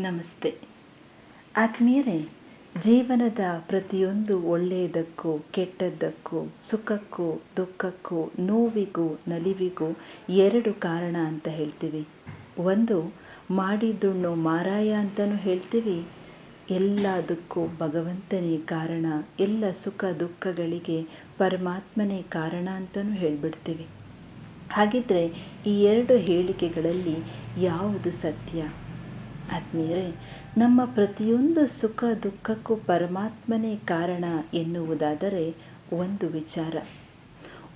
ನಮಸ್ತೆ ಆತ್ಮೀಯರೇ. ಜೀವನದ ಪ್ರತಿಯೊಂದು ಒಳ್ಳೆಯದಕ್ಕೂ ಕೆಟ್ಟದ್ದಕ್ಕೂ ಸುಖಕ್ಕೂ ದುಃಖಕ್ಕೂ ನೋವಿಗೂ ನಲಿವಿಗೂ ಎರಡು ಕಾರಣ ಅಂತ ಹೇಳ್ತೀವಿ. ಒಂದು ಮಾಡಿದ್ದುಣ್ಣು ಮಾರಾಯ ಅಂತಲೂ ಹೇಳ್ತೀವಿ. ಎಲ್ಲದಕ್ಕೂ ಭಗವಂತನೇ ಕಾರಣ, ಎಲ್ಲ ಸುಖ ದುಃಖಗಳಿಗೆ ಪರಮಾತ್ಮನೇ ಕಾರಣ ಅಂತಲೂ ಹೇಳಿಬಿಡ್ತೀವಿ. ಹಾಗಿದ್ರೆ ಈ ಎರಡು ಹೇಳಿಕೆಗಳಲ್ಲಿ ಯಾವುದು ಸತ್ಯ? ಆತ್ಮೀಯರೇ, ನಮ್ಮ ಪ್ರತಿಯೊಂದು ಸುಖ ದುಃಖಕ್ಕೂ ಪರಮಾತ್ಮನೇ ಕಾರಣ ಎನ್ನುವುದಾದರೆ ಒಂದು ವಿಚಾರ.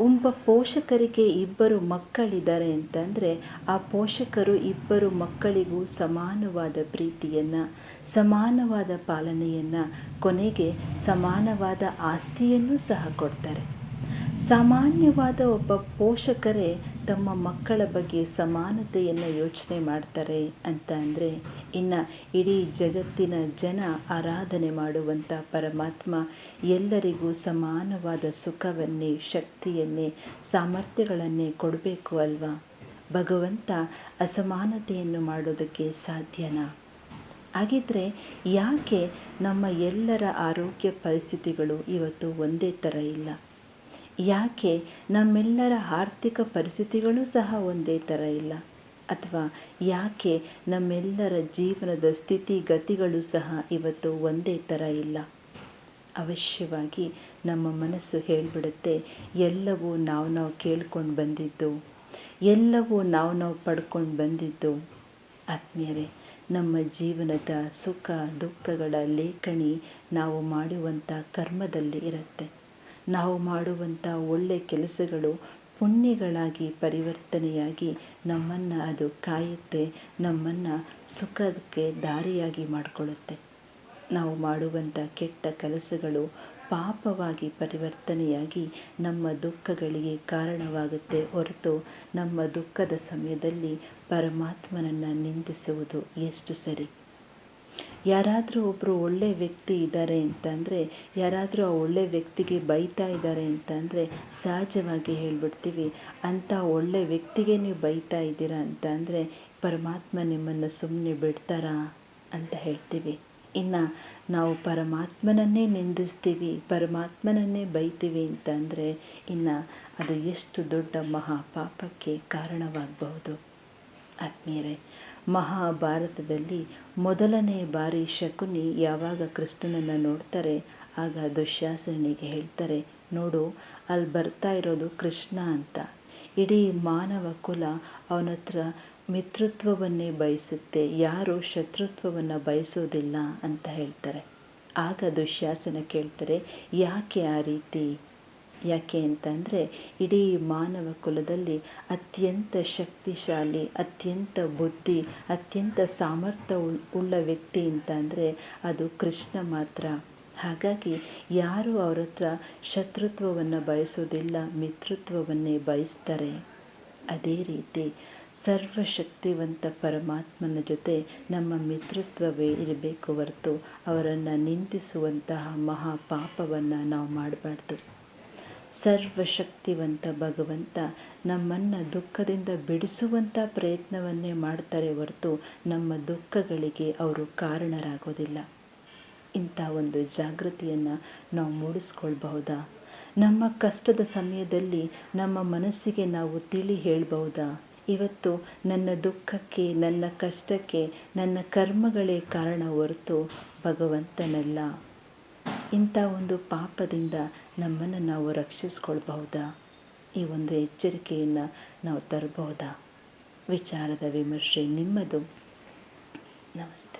ಒಬ್ಬ ಪೋಷಕರಿಗೆ ಇಬ್ಬರು ಮಕ್ಕಳಿದ್ದಾರೆ ಅಂತಂದರೆ ಆ ಪೋಷಕರು ಇಬ್ಬರು ಮಕ್ಕಳಿಗೂ ಸಮಾನವಾದ ಪ್ರೀತಿಯನ್ನು, ಸಮಾನವಾದ ಪಾಲನೆಯನ್ನು, ಕೊನೆಗೆ ಸಮಾನವಾದ ಆಸ್ತಿಯನ್ನು ಸಹ ಕೊಡ್ತಾರೆ. ಸಾಮಾನ್ಯವಾದ ಒಬ್ಬ ಪೋಷಕರೇ ತಮ್ಮ ಮಕ್ಕಳ ಬಗ್ಗೆ ಸಮಾನತೆಯನ್ನು ಯೋಚನೆ ಮಾಡ್ತಾರೆ ಅಂತ ಅಂದರೆ ಇನ್ನು ಇಡೀ ಜಗತ್ತಿನ ಜನ ಆರಾಧನೆ ಮಾಡುವಂಥ ಪರಮಾತ್ಮ ಎಲ್ಲರಿಗೂ ಸಮಾನವಾದ ಸುಖವನ್ನೇ, ಶಕ್ತಿಯನ್ನೇ, ಸಾಮರ್ಥ್ಯಗಳನ್ನೇ ಕೊಡಬೇಕು ಅಲ್ವಾ? ಭಗವಂತ ಅಸಮಾನತೆಯನ್ನು ಮಾಡೋದಕ್ಕೆ ಸಾಧ್ಯನಾ? ಹಾಗಿದ್ರೆ ಯಾಕೆ ನಮ್ಮ ಎಲ್ಲರ ಆರೋಗ್ಯ ಪರಿಸ್ಥಿತಿಗಳು ಇವತ್ತು ಒಂದೇ ಥರ ಇಲ್ಲ? ಯಾಕೆ ನಮ್ಮೆಲ್ಲರ ಆರ್ಥಿಕ ಪರಿಸ್ಥಿತಿಗಳು ಸಹ ಒಂದೇ ಥರ ಇಲ್ಲ? ಅಥವಾ ಯಾಕೆ ನಮ್ಮೆಲ್ಲರ ಜೀವನದ ಸ್ಥಿತಿಗತಿಗಳು ಸಹ ಇವತ್ತು ಒಂದೇ ಥರ ಇಲ್ಲ? ಅವಶ್ಯವಾಗಿ ನಮ್ಮ ಮನಸ್ಸು ಹೇಳಿಬಿಡುತ್ತೆ, ಎಲ್ಲವೂ ನಾವು ಕೇಳ್ಕೊಂಡು ಬಂದಿದ್ದು, ಎಲ್ಲವೂ ನಾವು ಪಡ್ಕೊಂಡು ಬಂದಿದ್ದು. ಆತ್ಮೀಯರೇ, ನಮ್ಮ ಜೀವನದ ಸುಖ ದುಃಖಗಳ ಲೇಖನಿ ನಾವು ಮಾಡುವಂಥ ಕರ್ಮದಲ್ಲಿ ಇರುತ್ತೆ. ನಾವು ಮಾಡುವಂಥ ಒಳ್ಳೆ ಕೆಲಸಗಳು ಪುಣ್ಯಗಳಾಗಿ ಪರಿವರ್ತನೆಯಾಗಿ ನಮ್ಮನ್ನು ಅದು ಕಾಯುತ್ತೆ, ನಮ್ಮನ್ನು ಸುಖಕ್ಕೆ ದಾರಿಯಾಗಿ ಮಾಡಿಕೊಳ್ಳುತ್ತೆ. ನಾವು ಮಾಡುವಂಥ ಕೆಟ್ಟ ಕೆಲಸಗಳು ಪಾಪವಾಗಿ ಪರಿವರ್ತನೆಯಾಗಿ ನಮ್ಮ ದುಃಖಗಳಿಗೆ ಕಾರಣವಾಗುತ್ತೆ ಹೊರತು ನಮ್ಮ ದುಃಖದ ಸಮಯದಲ್ಲಿ ಪರಮಾತ್ಮನನ್ನು ನಿಂದಿಸುವುದು ಎಷ್ಟು ಸರಿ? ಯಾರಾದರೂ ಒಬ್ಬರು ಒಳ್ಳೆಯ ವ್ಯಕ್ತಿ ಇದ್ದಾರೆ ಅಂತಂದರೆ, ಯಾರಾದರೂ ಆ ಒಳ್ಳೆಯ ವ್ಯಕ್ತಿಗೆ ಬೈತಾ ಇದ್ದಾರೆ ಅಂತಂದರೆ ಸಹಜವಾಗಿ ಹೇಳ್ಬಿಡ್ತೀವಿ, ಅಂಥ ಒಳ್ಳೆಯ ವ್ಯಕ್ತಿಗೆ ನೀವು ಬೈತಾ ಇದ್ದೀರಾ ಅಂತ ಅಂದರೆ ಪರಮಾತ್ಮ ನಿಮ್ಮನ್ನು ಸುಮ್ಮನೆ ಬಿಡ್ತಾರಾ ಅಂತ ಹೇಳ್ತೀವಿ. ಇನ್ನು ನಾವು ಪರಮಾತ್ಮನನ್ನೇ ನಿಂದಿಸ್ತೀವಿ, ಪರಮಾತ್ಮನನ್ನೇ ಬೈತೀವಿ ಅಂತಂದರೆ ಇನ್ನು ಅದು ಎಷ್ಟು ದೊಡ್ಡ ಮಹಾಪಾಪಕ್ಕೆ ಕಾರಣವಾಗಬಹುದು. ಆತ್ಮೀಯರೇ, ಮಹಾಭಾರತದಲ್ಲಿ ಮೊದಲನೇ ಬಾರಿ ಶಕುನಿ ಯಾವಾಗ ಕೃಷ್ಣನನ್ನು ನೋಡ್ತಾರೆ ಆಗ ದುಶ್ಯಾಸನಿಗೆ ಹೇಳ್ತಾರೆ, ನೋಡು ಅಲ್ಲಿ ಬರ್ತಾ ಇರೋದು ಕೃಷ್ಣ ಅಂತ. ಇಡೀ ಮಾನವ ಕುಲ ಅವನ ಹತ್ರ ಮಿತ್ರತ್ವವನ್ನೇ ಬಯಸುತ್ತೆ, ಯಾರು ಶತ್ರುತ್ವವನ್ನು ಬಯಸೋದಿಲ್ಲ ಅಂತ ಹೇಳ್ತಾರೆ. ಆಗ ದುಶ್ಯಾಸನ ಕೇಳ್ತಾರೆ, ಯಾಕೆ ಆ ರೀತಿ? ಯಾಕೆ ಅಂತಂದರೆ ಇಡೀ ಮಾನವ ಕುಲದಲ್ಲಿ ಅತ್ಯಂತ ಶಕ್ತಿಶಾಲಿ, ಅತ್ಯಂತ ಬುದ್ಧಿ, ಅತ್ಯಂತ ಸಾಮರ್ಥ್ಯ ಉಳ್ಳ ವ್ಯಕ್ತಿ ಅಂತ ಅಂದರೆ ಅದು ಕೃಷ್ಣ ಮಾತ್ರ. ಹಾಗಾಗಿ ಯಾರು ಅವ್ರ ಹತ್ರ ಶತ್ರುತ್ವವನ್ನು ಬಯಸೋದಿಲ್ಲ, ಮಿತ್ರತ್ವವನ್ನೇ ಬಯಸ್ತಾರೆ. ಅದೇ ರೀತಿ ಸರ್ವಶಕ್ತಿವಂತ ಪರಮಾತ್ಮನ ಜೊತೆ ನಮ್ಮ ಮಿತ್ರತ್ವವೇ ಇರಬೇಕು ಹೊರತು ಅವರನ್ನು ನಿಂದಿಸುವಂತಹ ಮಹಾಪಾಪವನ್ನು ನಾವು ಮಾಡಬಾರ್ದು. ಸರ್ವಶಕ್ತಿವಂತ ಭಗವಂತ ನಮ್ಮನ್ನು ದುಃಖದಿಂದ ಬಿಡಿಸುವಂಥ ಪ್ರಯತ್ನವನ್ನೇ ಮಾಡ್ತಾರೆ ಹೊರತು ನಮ್ಮ ದುಃಖಗಳಿಗೆ ಅವರು ಕಾರಣರಾಗೋದಿಲ್ಲ. ಇಂಥ ಒಂದು ಜಾಗೃತಿಯನ್ನು ನಾವು ಮೂಡಿಸ್ಕೊಳ್ಬಹುದಾ? ನಮ್ಮ ಕಷ್ಟದ ಸಮಯದಲ್ಲಿ ನಮ್ಮ ಮನಸ್ಸಿಗೆ ನಾವು ತಿಳಿ ಹೇಳ್ಬಹುದಾ? ಇವತ್ತು ನನ್ನ ದುಃಖಕ್ಕೆ, ನನ್ನ ಕಷ್ಟಕ್ಕೆ ನನ್ನ ಕರ್ಮಗಳೇ ಕಾರಣ ಹೊರತು ಭಗವಂತನಲ್ಲ. ಇಂಥ ಒಂದು ಪಾಪದಿಂದ ನಮ್ಮನ್ನು ನಾವು ರಕ್ಷಿಸ್ಕೊಳ್ಬಹುದಾ? ಈ ಒಂದು ಎಚ್ಚರಿಕೆಯನ್ನು ನಾವು ತರಬಹುದಾ? ವಿಚಾರದ ವಿಮರ್ಶೆ ನಿಮ್ಮದು. ನಮಸ್ತೆ.